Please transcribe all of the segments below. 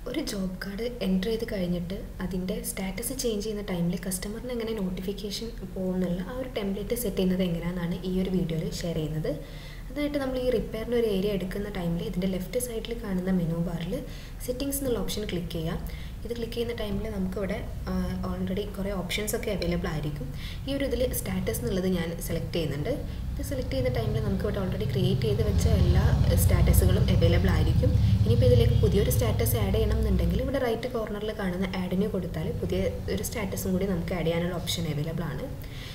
ഒരു job card enter ചെയ്ത് കഴിഞ്ഞിട്ട് അതിൻ്റെ സ്റ്റാറ്റസ് ചേഞ്ച് ചെയ്യുന്ന ടൈമിൽ കസ്റ്റമറിന് എങ്ങനെ നോട്ടിഫിക്കേഷൻ പോകുന്നുള്ള ആ ഒരു ടെംപ്ലേറ്റ് സെറ്റ് ചെയ്യുന്നത് എങ്ങനെയാണെന്നാണ് ഈ ഒരു വീഡിയോയിൽ ഷെയർ ചെയ്യുന്നത്. അതായിട്ട് നമ്മൾ ഈ റിപ്പയറിൻ്റെ ഒരു ഏരിയ എടുക്കുന്ന ടൈമിൽ ഇതിൻ്റെ ലെഫ്റ്റ് സൈഡിൽ കാണുന്ന മെനു ബാറിൽ സെറ്റിങ്സ് എന്നുള്ള ഓപ്ഷൻ ക്ലിക്ക് ചെയ്യാം. ഇത് ക്ലിക്ക് ചെയ്യുന്ന ടൈമിൽ നമുക്കിവിടെ ഓൾറെഡി കുറേ ഓപ്ഷൻസ് ഒക്കെ അവൈലബിൾ ആയിരിക്കും. ഈ ഒരു ഇതിൽ സ്റ്റാറ്റസ് എന്നുള്ളത് ഞാൻ സെലക്ട് ചെയ്യുന്നുണ്ട്. ഇത് സെലക്ട് ചെയ്യുന്ന ടൈമിൽ നമുക്കിവിടെ ഓൾറെഡി ക്രിയേറ്റ് ചെയ്ത് വെച്ച എല്ലാ സ്റ്റാറ്റസുകളും അവൈലബിൾ ആയിരിക്കും. ഇനിയിപ്പോൾ ഇതിലേക്ക് പുതിയൊരു സ്റ്റാറ്റസ് ആഡ് ചെയ്യണം എന്നുണ്ടെങ്കിൽ ഇവിടെ റൈറ്റ് കോർണറിൽ കാണുന്ന ആഡിന് കൊടുത്താൽ പുതിയ ഒരു സ്റ്റാറ്റസും കൂടി നമുക്ക് ആഡ് ചെയ്യാനുള്ള ഓപ്ഷൻ അവൈലബിൾ ആണ്.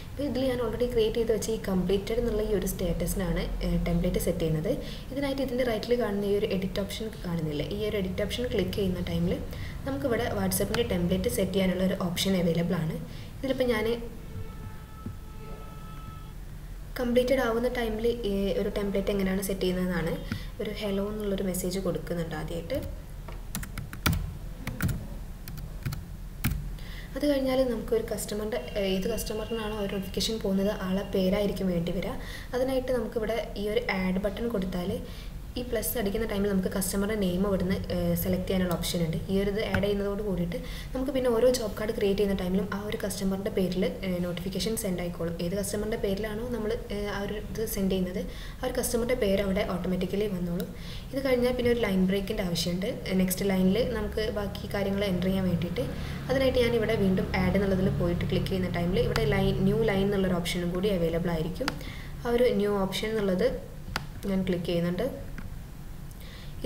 അപ്പോൾ ഇതിൽ ഞാൻ ഓൾറെഡി ക്രിയേറ്റ് ചെയ്ത് വെച്ച ഈ കംപ്ലീറ്റഡ് എന്നുള്ള ഈ ഒരു സ്റ്റാറ്റസിനാണ് ടെംപ്ലേറ്റ് സെറ്റ് ചെയ്യുന്നത്. ഇതിനായിട്ട് ഇതിൻ്റെ റൈറ്റിൽ കാണുന്ന ഈ ഒരു എഡിറ്റ് ഓപ്ഷൻ കാണുന്നില്ല, ഈ ഒരു എഡിറ്റ് ഓപ്ഷൻ ക്ലിക്ക് ചെയ്യുന്ന ടൈമിൽ നമുക്കിവിടെ വാട്സപ്പിൻ്റെ ടെംപ്ലേറ്റ് സെറ്റ് ചെയ്യാനുള്ള ഒരു ഓപ്ഷൻ അവൈലബിൾ ആണ്. ഇതിലിപ്പോൾ ഞാൻ കംപ്ലീറ്റഡ് ആവുന്ന ടൈമിൽ ഒരു ടെംപ്ലേറ്റ് എങ്ങനെയാണ് സെറ്റ് ചെയ്യുന്നതെന്നാണ്. ഒരു ഹെലോ എന്നുള്ളൊരു മെസ്സേജ് കൊടുക്കുന്നുണ്ട് ആദ്യമായിട്ട്. അത് കഴിഞ്ഞാൽ നമുക്കൊരു കസ്റ്റമറിൻ്റെ ഏത് കസ്റ്റമറിനാണോ ഒരു നോട്ടിഫിക്കേഷൻ പോകുന്നത് ആളെ പേരായിരിക്കും വേണ്ടി വരിക. അതിനായിട്ട് നമുക്കിവിടെ ഈ ഒരു ആഡ് ബട്ടൺ കൊടുത്താൽ ഈ പ്ലസ് അടിക്കുന്ന ടൈമിൽ നമുക്ക് കസ്റ്റമറുടെ നെയിം ഇവിടുന്ന് സെലക്ട് ചെയ്യാനുള്ള ഓപ്ഷൻ ഉണ്ട്. ഈ ഒരു ഇത് ആഡ് ചെയ്യുന്നതോട് കൂടിയിട്ട് നമുക്ക് പിന്നെ ഓരോ ജോബ് കാർഡ് ക്രിയേറ്റ് ചെയ്യുന്ന ടൈമിലും ആ ഒരു കസ്റ്റമറിൻ്റെ പേരിൽ നോട്ടിഫിക്കേഷൻ സെൻഡ് ആയിക്കോളും. ഏത് കസ്റ്റമറിൻ്റെ പേരിലാണോ നമ്മൾ ആ ഒരു ഇത് സെൻഡ് ചെയ്യുന്നത് ആ ഒരു കസ്റ്റമറിൻ്റെ പേര് അവിടെ ഓട്ടോമാറ്റിക്കലി വന്നോളും. ഇത് കഴിഞ്ഞാൽ പിന്നെ ഒരു ലൈൻ ബ്രേക്കിൻ്റെ ആവശ്യമുണ്ട്. നെക്സ്റ്റ് ലൈനിൽ നമുക്ക് ബാക്കി കാര്യങ്ങൾ എൻ്റർ ചെയ്യാൻ വേണ്ടിയിട്ട്. അതിനായിട്ട് ഞാൻ ഇവിടെ വീണ്ടും ആഡ് എന്നുള്ളതിൽ പോയിട്ട് ക്ലിക്ക് ചെയ്യുന്ന ടൈമിൽ ഇവിടെ ന്യൂ ലൈൻ എന്നുള്ളൊരു ഓപ്ഷനും കൂടി അവൈലബിൾ ആയിരിക്കും. ആ ഒരു ന്യൂ ഓപ്ഷൻ എന്നുള്ളത് ഞാൻ ക്ലിക്ക് ചെയ്യുന്നുണ്ട്.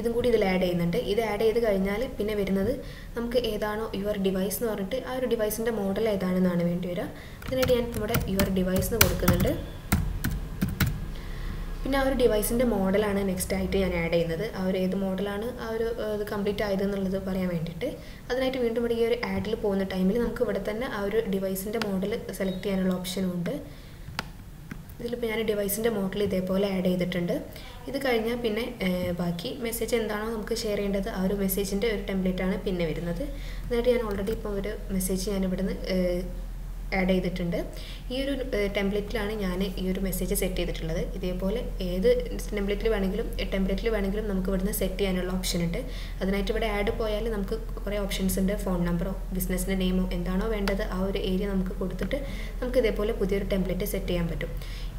ഇതും കൂടി ഇതിൽ ആഡ് ചെയ്യുന്നുണ്ട്. ഇത് ആഡ് ചെയ്ത് കഴിഞ്ഞാൽ പിന്നെ വരുന്നത് നമുക്ക് ഏതാണോ യുവർ ഡിവൈസ് എന്ന് പറഞ്ഞിട്ട് ആ ഒരു ഡിവൈസിൻ്റെ മോഡൽ ഏതാണെന്നാണ് വേണ്ടി വരിക. അതിനായിട്ട് ഞാൻ ഇവിടെ യുവർ ഡിവൈസ് എന്ന് കൊടുക്കുന്നുണ്ട്. പിന്നെ ആ ഒരു ഡിവൈസിൻ്റെ മോഡലാണ് നെക്സ്റ്റ് ആയിട്ട് ഞാൻ ആഡ് ചെയ്യുന്നത്. ആ ഒരു ഏത് മോഡലാണ് ആ ഒരു ഇത് കംപ്ലീറ്റ് ആയതെന്നുള്ളത് പറയാൻ വേണ്ടിയിട്ട്. അതിനായിട്ട് വീണ്ടും ഇവിടെ ഈ ഒരു ആഡിൽ പോകുന്ന ടൈമിൽ നമുക്ക് ഇവിടെ തന്നെ ആ ഒരു ഡിവൈസിൻ്റെ മോഡൽ സെലക്ട് ചെയ്യാനുള്ള ഓപ്ഷനും ഉണ്ട്. ഇതിലിപ്പോൾ ഞാൻ ഡിവൈസിൻ്റെ മോഡൽ ഇതേപോലെ ആഡ് ചെയ്തിട്ടുണ്ട്. ഇത് കഴിഞ്ഞാൽ പിന്നെ ബാക്കി മെസ്സേജ് എന്താണോ നമുക്ക് ഷെയർ ചെയ്യേണ്ടത് ആ ഒരു മെസ്സേജിൻ്റെ ഒരു ടെംപ്ലേറ്റാണ് പിന്നെ വരുന്നത്. എന്നിട്ട് ഞാൻ ഓൾറെഡി ഇപ്പോൾ ഒരു മെസ്സേജ് ഞാൻ ഇവിടുന്ന് ആഡ് ചെയ്തിട്ടുണ്ട്. ഈ ഒരു ടെംപ്ലേറ്റിലാണ് ഞാൻ ഈ ഒരു മെസ്സേജ് സെറ്റ് ചെയ്തിട്ടുള്ളത്. ഇതേപോലെ ഏത് ടെംപ്ലേറ്റിൽ വേണമെങ്കിലും നമുക്ക് ഇവിടുന്ന് സെറ്റ് ചെയ്യാനുള്ള ഓപ്ഷൻ ഉണ്ട്. അതിനായിട്ട് ഇവിടെ ആഡ് പോയാൽ നമുക്ക് കുറേ ഓപ്ഷൻസ് ഉണ്ട്. ഫോൺ നമ്പറോ ബിസിനസ്സിൻ്റെ നെയിമോ എന്താണോ വേണ്ടത് ആ ഒരു ഏരിയ നമുക്ക് കൊടുത്തിട്ട് നമുക്ക് ഇതേപോലെ പുതിയൊരു ടെംപ്ലേറ്റ് സെറ്റ് ചെയ്യാൻ പറ്റും.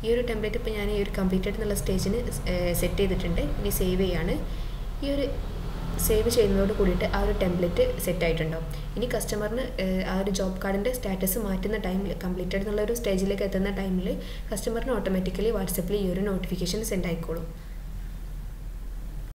ഈ ഒരു ടെംപ്ലേറ്റ് ഇപ്പോൾ ഞാൻ ഈ ഒരു കംപ്ലീറ്റഡ് എന്നുള്ള സ്റ്റേജിന് സെറ്റ് ചെയ്തിട്ടുണ്ട്. ഇനി സേവ് ചെയ്യാണ്. ഈ ഒരു സേവ് ചെയ്യുന്നതോട് കൂടിയിട്ട് ആ ഒരു ടെംപ്ലേറ്റ് സെറ്റ് ആയിട്ടുണ്ടാവും. ഇനി കസ്റ്റമറിന് ആ ഒരു ജോബ് കാർഡിൻ്റെ സ്റ്റാറ്റസ് മാറ്റുന്ന ടൈമിൽ കംപ്ലീറ്റഡ് എന്നുള്ളൊരു സ്റ്റേജിലേക്ക് എത്തുന്ന ടൈമിൽ കസ്റ്റമറിന് ഓട്ടോമാറ്റിക്കലി വാട്സപ്പിൽ ഈ ഒരു നോട്ടിഫിക്കേഷൻ സെൻഡ് ആയിക്കോളും.